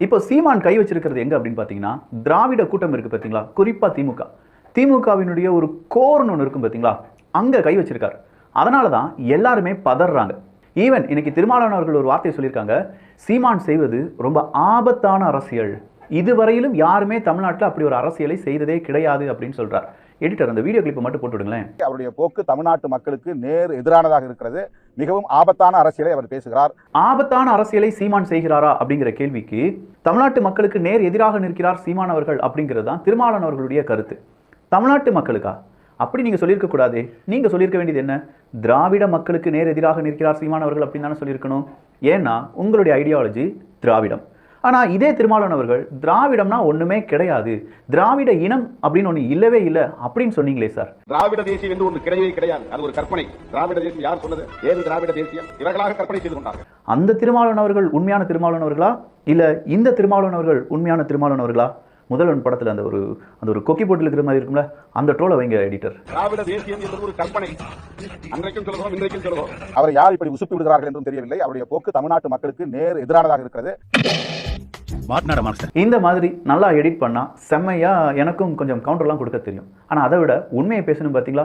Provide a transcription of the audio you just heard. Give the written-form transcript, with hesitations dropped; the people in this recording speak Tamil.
இப்போ சீமான் கை வச்சிருக்கிறது எங்க அப்படின்னு பாத்தீங்கன்னா, திராவிட கூட்டம் இருக்கு பாத்தீங்களா, குறிப்பா திமுக. திமுகவினுடைய ஒரு கோர்னு ஒன்று இருக்கும் பாத்தீங்களா, அங்க கை வச்சிருக்காரு. அதனால தான் எல்லாருமே பதறாங்க. ஈவன் இன்னைக்கு திருமாவளவன் அவர்கள் ஒரு வார்த்தையை சொல்லியிருக்காங்க, சீமான் செய்வது ரொம்ப ஆபத்தான அரசியல். இதுவரையிலும் யாருமே தமிழ்நாட்டில் அப்படி ஒரு அரசியலை செய்ததே கிடையாது அப்படின்னு சொல்றார். எடிட்டர் அந்த வீடியோ கிளிப்பை மட்டும் போட்டு விடுங்களேன். அவருடைய போக்கு தமிழ்நாட்டு மக்களுக்கு நேர் எதிரானதாக இருக்கிறது. மிகவும் ஆபத்தான அரசியலை அவர் பேசுகிறார். ஆபத்தான அரசியலை சீமான் செய்கிறாரா அப்படிங்கிற கேள்விக்கு தமிழ்நாட்டு மக்களுக்கு நேர் எதிராக நிற்கிறார் சீமான் அவர்கள் அப்படிங்கிறது தான் திருமாவளவன் அவர்களுடைய கருத்து. தமிழ்நாட்டு மக்களுக்கா? அப்படி நீங்க சொல்லியிருக்க கூடாது. நீங்க சொல்லியிருக்க வேண்டியது என்ன? திராவிட மக்களுக்கு நேர் எதிராக நிற்கிறார் சீமான் அவர்கள் அப்படின்னு தானே சொல்லியிருக்கணும். ஏன்னா உங்களுடைய ஐடியாலஜி திராவிடம். ஆனா இதே திருமாவளவன் அவர்கள் திராவிடம்னா ஒண்ணுமே கிடையாது, திராவிட இனம் அப்படின்னு ஒண்ணு இல்லவே இல்லை அப்படின்னு சொன்னீங்களே சார். திராவிட தேசியம் என்று ஒன்று கிடையவே கிடையாது, அது ஒரு கற்பனை. திராவிட தேசியம் யார் சொன்னது? ஏது திராவிட தேசியம்? இவர்களாக கற்பனை செய்து கொண்டார்கள். அந்த திருமாவளவன் அவர்கள் உண்மையான திருமாவளவன் அவர்களா, இல்ல இந்த திருமாவளவன் அவர்கள் உண்மையான திருமாவளவன் அவர்களா? முதல்வன் படத்துல அந்த ஒரு கொக்கி போட்டில் இருக்கிற மாதிரி இருக்கும்ல, அந்த ட்ரோலை வைங்க எடிட்டர். திராவிட தேசியம் என்பது ஒரு கற்பனை. அன்றைக்கும் சொல்லுவோம், இன்றைக்கும் சொல்லுவோம். அவர் யார் இப்படி உசுப்பி விடுகிறார்கள் என்றும் தெரியவில்லை. அவருடைய போக்கு தமிழ்நாட்டு மக்களுக்கு நேர் எதிரானதாக இருக்கிறது. இந்த மாதிரி நல்லா எடிட் பண்ணா செம்மையா எனக்கும் கொஞ்சம் கவுண்டர்லாம் கொடுக்க தெரியும். ஆனா அதை விட உண்மையை பேசணும் பாத்தீங்களா,